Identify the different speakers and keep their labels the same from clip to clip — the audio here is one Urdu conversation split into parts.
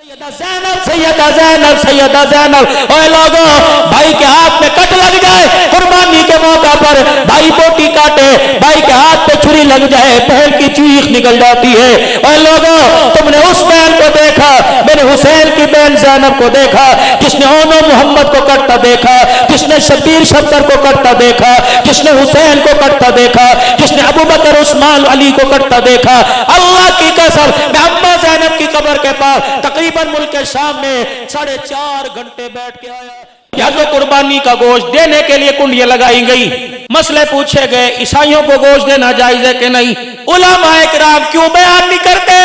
Speaker 1: سیدہ زینب اے لوگو، بھائی کے ہاتھ میں کٹ لگ جائے قربانی کے موقع پر، بھائی بوٹی کاٹے، بھائی کے ہاتھ پہ چھری لگ جائے، بہن کی چیخ نکل جاتی ہے۔ اے لوگو، تم نے اس بہن کو دیکھا، میں نے حسین کی بہن زینب کو دیکھا، جس نے اونو محمد کو کٹتا دیکھا، جس نے شبیر شبتر کو کٹتا دیکھا، جس نے حسین کو کٹتا دیکھا، جس نے ابو بکر عثمان علی کو کٹتا دیکھا۔ اللہ کی قسم، میں اما زینب کی قبر کے پاس تقریباً ملک شام میں 4.5 گھنٹے بیٹھ کے آیا۔ یہاں تو قربانی کا گوشت دینے کے لیے کنڈیاں لگائی گئی، مسئلے پوچھے گئے، عیسائیوں کو گوشت دینا جائز ہے کہ نہیں؟ علماء کرام کیوں بیان نہیں کرتے؟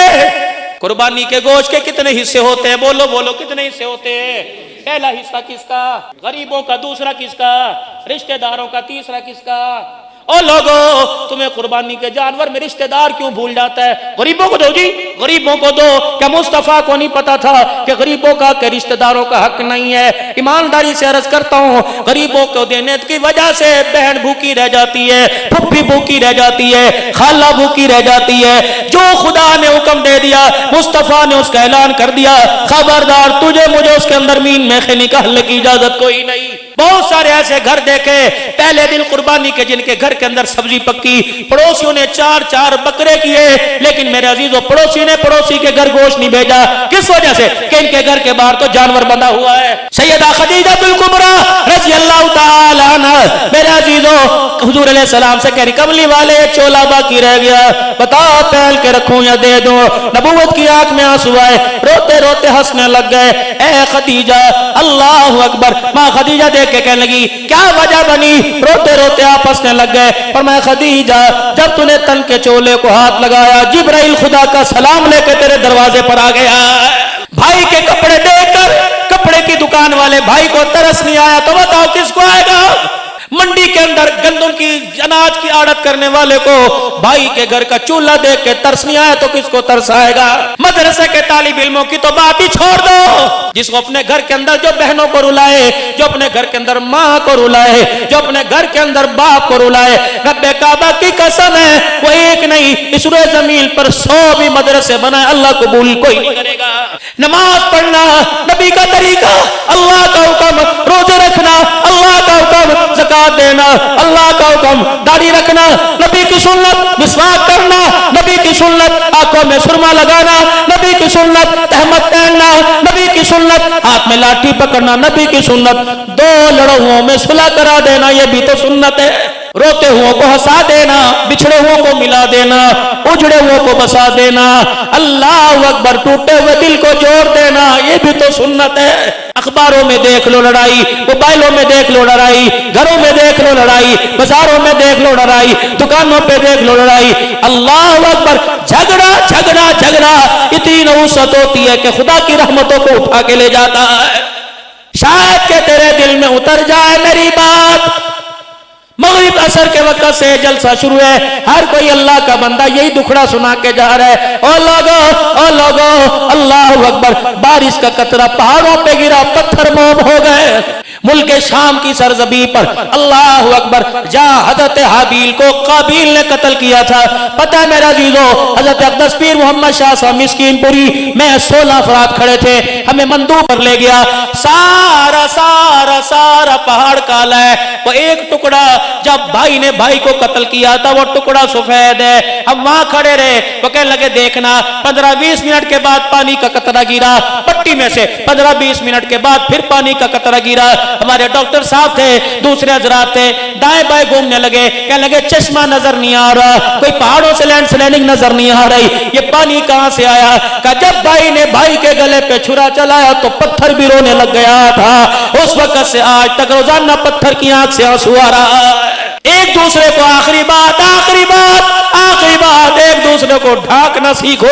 Speaker 1: قربانی کے گوشت کے کتنے حصے ہوتے ہیں؟ بولو بولو، کتنے حصے ہوتے ہیں؟ پہلا حصہ کس کا؟ غریبوں کا۔ دوسرا کس کا؟ رشتہ داروں کا۔ تیسرا کس کا؟ او لوگو، تمہیں قربانی کے جانور میں رشتہ دار کیوں بھول جاتا ہے؟ غریبوں کو دو جی، غریبوں کو دو۔ کیا مصطفیٰ کو نہیں پتا تھا کہ غریبوں کا کہ رشتہ داروں کا حق نہیں ہے؟ ایمانداری سے عرض کرتا ہوں، غریبوں کو دینے کی وجہ سے بہن بھوکی رہ جاتی ہے، پھپھی بھوکی رہ جاتی ہے، خالہ بھوکی رہ جاتی ہے۔ جو خدا نے حکم دے دیا، مصطفیٰ نے اس کا اعلان کر دیا، خبردار تجھے مجھے اس کے اندر مین میں نکالنے کی اجازت کوئی نہیں۔ بہت سارے ایسے گھر دیکھے، پہلے دن قربانی کے جن کے گھر کے اندر سبزی پکی، پڑوسیوں نے 4 بکرے کیے، لیکن میرے عزیزو پڑوسی نے پڑوسی کے گھر گوشت نہیں بھیجا۔ کس وجہ سے؟ کہ ان کے گھر کے باہر تو جانور بندھا ہوا ہے۔ سیدہ خدیجہ الکبریٰ رضی اللہ تعالی عنہ، میرے عزیزو حضور علیہ السلام سے کہہ رہی، کملی والے چولا باقی رہ گیا، بتاؤ پہل کے رکھوں یا دے دوں؟ نبوت کی آنکھ میں آنسو آئے، روتے روتے ہنسنے لگ گئے۔ اے خدیجہ، اللہ اکبر، ماں خدیجہ دیکھ کے کہنے لگی کیا وجہ بنی؟ روتے روتے آپ ہنسنے لگ گئے۔ فرمایا خدیجہ، جب تو نے تن کے چولے کو ہاتھ لگایا، جبرائیل خدا کا سلام لے کے تیرے دروازے پر آ گیا۔ بھائی کے کپڑے دیکھ کر کپڑے کی دکان والے بھائی کو ترس نہیں آیا تو بتاؤ کس کو آئے گا؟ منڈی کے اندر گندم کی اناج کی آڑت کرنے والے کو بھائی کے گھر کا چولہا دیکھ کے ترس نہیں آیا تو کس کو ترس آئے گا؟ مدرسے کے طالب علموں کی تو بات ہی چھوڑ دو، جس کو اپنے گھر کے اندر جو بہنوں کو رلائے، جو اپنے گھر کے اندر ماں کو رلائے، جو اپنے گھر کے اندر باپ کو رلائے، رب کعبہ کی قسم ہے وہ ایک نہیں، اس روئے زمین پر 100 بھی مدرسے بنائے، اللہ قبول کوئی نہیں کرے گا۔ نماز پڑھنا نبی کا طریقہ، اللہ کا حکم، روزے رکھنا اللہ کا حکم، زکات دینا اللہ کا حکم، داڑھی رکھنا نبی کی سنت، مسواک کرنا نبی کی سنت، آنکھوں میں سرما لگانا نبی کی سنت، تہمت پہننا نبی کی سنت، ہاتھ میں لاٹھی پکڑنا نبی کی سنت، 2 لڑوؤں میں صلح کرا دینا یہ بھی تو سنت ہے، روتے ہوں کو ہنسا دینا، بچھڑے ہوں کو ملا دینا، اجڑے ہوں کو بسا دینا، اللہ اکبر، ٹوٹے ہوئے دل کو جوڑ دینا یہ بھی تو سنت ہے۔ اخباروں میں دیکھ لو لڑائی، موبائلوں میں دیکھ لو لڑائی، گھروں میں دیکھ لو لڑائی، بازاروں میں دیکھ لو لڑائی، دکانوں پہ دیکھ لو لڑائی، اللہ اکبر، جھگڑا جھگڑا جھگڑا، اتنی نحوست ہوتی ہے کہ خدا کی رحمتوں کو اٹھا کے لے جاتا ہے۔ شاید کہ تیرے دل میں اتر جائے میری بات، مغرب عصر کے وقت سے جلسہ شروع ہے، ہر کوئی اللہ کا بندہ یہی دکھڑا سنا کے جا رہا ہے، او لوگو اللہ اکبر، بارش کا قطرہ پہاڑوں پہ گرا، پتھر موم ہو گئے۔ ملک شام کی سرزمین پر اللہ اکبر، جہاں حضرت حابیل کو قابیل نے قتل کیا تھا، پتہ ہے میرا عزیزو، حضرت اقدس پیر محمد شاہ صاحب مسکین پوری میں 16 افراد کھڑے تھے، ہمیں مندوب پر لے گیا، سارا سارا سارا پہاڑ کالا ہے، وہ ایک ٹکڑا جب بھائی نے بھائی کو قتل کیا تھا وہ ٹکڑا سفید ہے۔ ہم وہاں کھڑے رہے، وہ کہنے لگے دیکھنا 15-20 منٹ کے بعد پانی کا قطرہ گرا پٹی میں سے، 15-20 منٹ کے بعد پھر پانی کا قطرہ گرا۔ ہمارے ڈاکٹر صاحب تھے، دوسرے حضرات تھے، دائیں بائیں گھومنے لگے، کہنے لگے چشمہ نظر نہیں آ رہا، کوئی پہاڑوں سے لینڈ سلائڈنگ نظر نہیں آ رہی، یہ پانی کہاں سے آیا؟ کہ جب بھائی نے بھائی کے گلے پہ چھرا چلایا تو پتھر بھی رونے لگ گیا تھا، اس وقت سے آج تک روزانہ پتھر کی آنکھ سے آنسو آ رہا ہے۔ ایک دوسرے کو آخری بات ایک دوسرے کو ڈھانکنا سیکھو،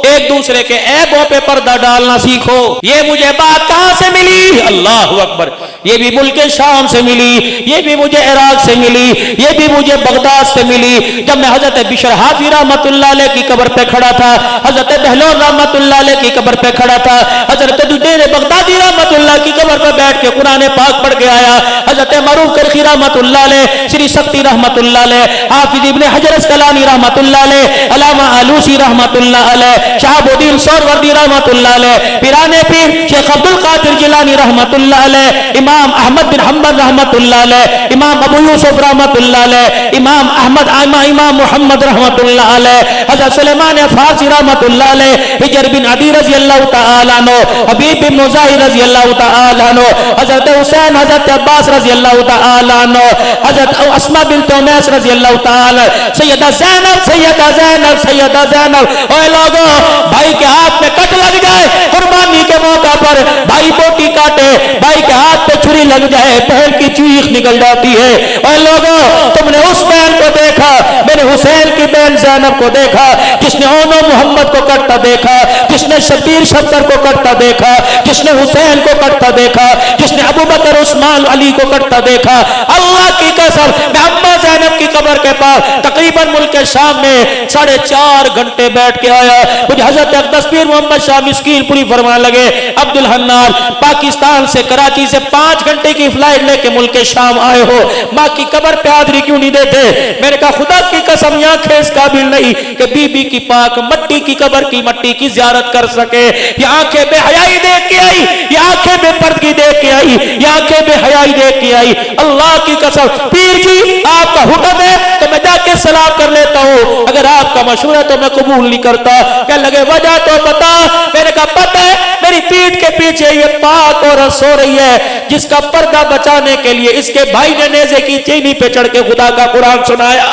Speaker 1: ایک دوسرے کے عیبوں پہ پردہ ڈالنا سیکھو۔ یہ مجھے بات کہاں سے ملی؟ اللہ اکبر، یہ بھی ملک شام سے ملی، یہ بھی مجھے عراق سے ملی، یہ بھی مجھے بغداد سے ملی۔ جب میں حضرت بشر حافی رحمت اللہ علیہ کی قبر پہ کھڑا تھا، حضرت بہلول رحمت اللہ علیہ کی قبر پہ کھڑا تھا، حضرت دجیر بغدادی رحمت اللہ کی قبر پہ بیٹھ کے قرآن پاک پڑھ کے آیا، حضرت معروف کرخی رحمت اللہ علیہ، سری سختی رحمت اللہ علیہ، حافظ ابن حجر اسقلانی رحمت اللہ علیہ، علامہ آلوسی رحمت اللہ علیہ، شہاب الدین سہروردی رحمت اللہ علیہ، پیرانے پیر شیخ عبد القادر جیلانی رحمت اللہ علیہ، امام احمد بن حنبل رحمت اللہ علیہ، امام ابو یوسف رحمت اللہ علیہ، امام احمد امام محمد رحمت اللہ علیہ، حضرت سلیمان فارسی رحمت اللہ علیہ، حجر بن عدی رضی اللہ تعالیٰ عنہ، حبیب بن مظاہر رضی اللہ تعالیٰ عنہ، حضرت حسین، حضرت عباس رضی اللہ تعالیٰ عنہ، حضرت اسماء بنت امیس رضی اللہ تعالیٰ، سیدہ زینب، سیدہ زینب، سیدہ زینب۔ اے لوگوں، بھائی کے ہاتھ میں کٹ لگ جائے، قربانی کے موقع پر بھائی بوٹی کاٹے، بھائی کے ہاتھ پہ چھری لگ جائے، بہن کی چیخ نکل جاتی ہے۔ اے لوگوں، تم نے اس بہن کو دیکھا، میں نے حسین کی بہن زینب کو دیکھا، جس نے اونو محمد کو کٹتا دیکھا، جس نے شبیر شبر کو کٹتا دیکھا، جس نے حسین کو کٹتا دیکھا، جس نے ابو بکر عثمان علی کو کٹتا دیکھا۔ اللہ کی قسم، میں اما زینب کی قبر کے پاس تقریباً ملک شام میں 4.5 گھنٹے بیٹھ کے آیا۔ مجھے حضرت اقدس پیر محمد شاہ مسکین پوری فرمان لگے، عبد الحنان، پاکستان سے کراچی سے 5 گھنٹے کی فلائٹ لے کے ملک شام آئے ہو، ماں کی قبر پہ حاضری کیوں نہیں دیتے؟ میں نے کہا خدا کی قسم، یہ آنکھیں اس قابل نہیں کہ بی بی کی پاک مٹی کی قبر کی مٹی کی زیارت کر سکے۔ یہ آنکھیں بے حیائی دیکھ کے آئی، یہ آنکھیں بے پردگی دیکھ کے آئی، یہ آنکھیں بے حیائی دیکھ کے آئی۔ اللہ کی قسم، پیر جی آپ کا حکم ہے تو میں جا کے سلام کر لیتا ہوں، اگر آپ کا مشورہ ہے تو میں قبول نہیں کرتا۔ کہنے لگے وجہ تو بتا۔ میں نے کہا پتہ ہے، میری پیٹھ کے پیچھے یہ پاک عورت سو رہی ہے جس کا پردہ بچانے کے لیے اس کے بھائی نے نیزے کی چینی پہ چڑھ کے خدا کا قرآن سنایا۔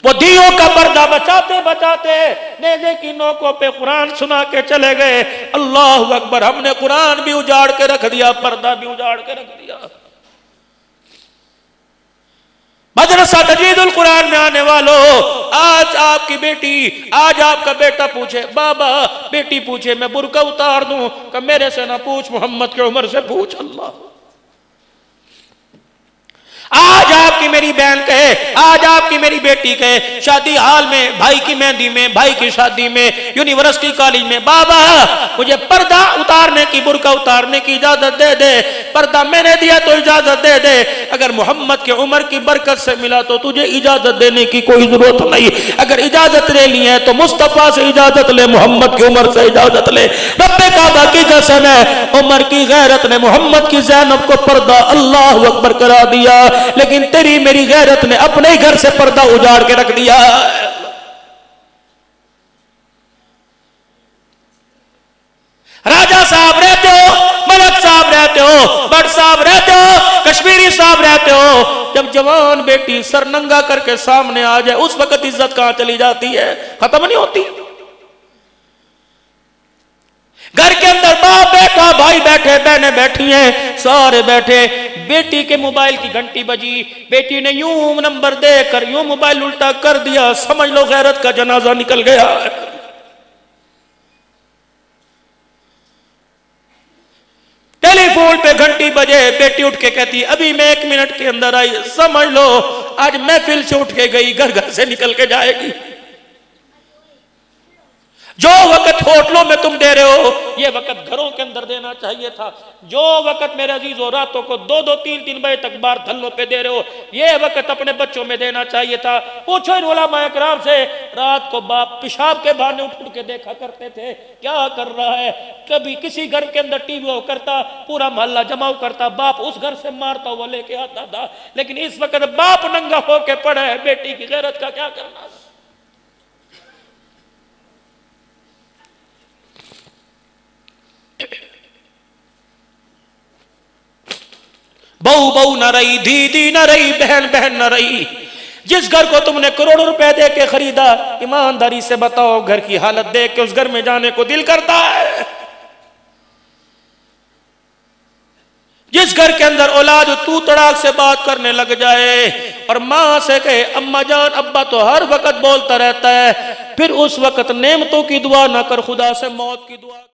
Speaker 1: وہ دیوں کا پردہ بچاتے بچاتے نیزے کی نوکوں پہ قرآن سنا کے چلے گئے۔ اللہ اکبر، ہم نے قرآن بھی اجاڑ کے رکھ دیا، پردہ بھی اجاڑ کے رکھ دیا۔ مدرسہ تجوید القرآن میں آنے والوں، آج آپ کی بیٹی، آج آپ کا بیٹا پوچھے بابا، بیٹی پوچھے میں برقع اتار دوں، کہ میرے سے نہ پوچھ، محمد کے عمر سے پوچھ۔ اللہ، آج آپ کی میری بہن کہے، آج آپ کی میری بیٹی کہے شادی حال میں، بھائی کی مہندی میں، بھائی کی شادی میں، یونیورسٹی کالج میں، بابا مجھے پردہ اتارنے کی، برقع اتارنے کی اجازت دے دے، پردہ میں نے دیا تو اجازت دے دے، اگر محمد کے عمر کی برکت سے ملا تو تجھے اجازت دینے کی کوئی ضرورت نہیں، اگر اجازت لے لی ہے تو مصطفیٰ سے اجازت لے، محمد کی عمر سے اجازت لے۔ رب کعبہ کی قسم ہے، عمر کی غیرت نے محمد کی زینب کو پردہ اللہ اکبر کرا دیا، لیکن تیری میری غیرت نے اپنے ہی گھر سے پردہ اجاڑ کے رکھ دیا۔ راجہ صاحب رہتے ہو، ملک صاحب رہتے ہو، بٹ صاحب رہتے ہو، کشمیری صاحب رہتے ہو، جب جوان بیٹی سر ننگا کر کے سامنے آ جائے اس وقت عزت کہاں چلی جاتی ہے، ختم نہیں ہوتی۔ گھر کے اندر باپ بیٹھا، بھائی بیٹھے، بہنیں بیٹھی ہیں، سارے بیٹھے، بیٹی کے موبائل کی گھنٹی بجی، بیٹی نے یوں نمبر دے کر یوں موبائل الٹا کر دیا، سمجھ لو غیرت کا جنازہ نکل گیا۔ ٹیلی فون پہ گھنٹی بجے، بیٹی اٹھ کے کہتی ابھی میں 1 منٹ کے اندر آئی، سمجھ لو آج محفل سے اٹھ کے گئی، گھر گھر سے نکل کے جائے گی۔ جو وقت ہوٹلوں میں تم دے رہے ہو یہ وقت گھروں کے اندر دینا چاہیے تھا۔ جو وقت میرے عزیزوں راتوں کو 2-2 3-3 بجے تک بار دھلوں پہ دے رہے ہو یہ وقت اپنے بچوں میں دینا چاہیے تھا۔ پوچھو ان علماء اکرام سے، رات کو باپ پیشاب کے بہانے اٹھ کے دیکھا کرتے تھے کیا کر رہا ہے، کبھی کسی گھر کے اندر ٹی وی کرتا، پورا محلہ جمع کرتا، باپ اس گھر سے مارتا ہوا لے کے آتا تھا، لیکن اس وقت باپ ننگا ہو کے پڑا ہے، بیٹی کی غیرت کا کیا کرنا۔ بہو بہو نہ رہی، دھی دھی نہ رہی، بہن بہن نہ رہی۔ جس گھر کو تم نے کروڑوں روپے دے کے خریدا، ایمانداری سے بتاؤ گھر کی حالت دیکھ کے اس گھر میں جانے کو دل کرتا ہے؟ جس گھر کے اندر اولاد تو تڑاک سے بات کرنے لگ جائے اور ماں سے کہے اماں جان ابا تو ہر وقت بولتا رہتا ہے، پھر اس وقت نعمتوں کی دعا نہ کر، خدا سے موت کی دعا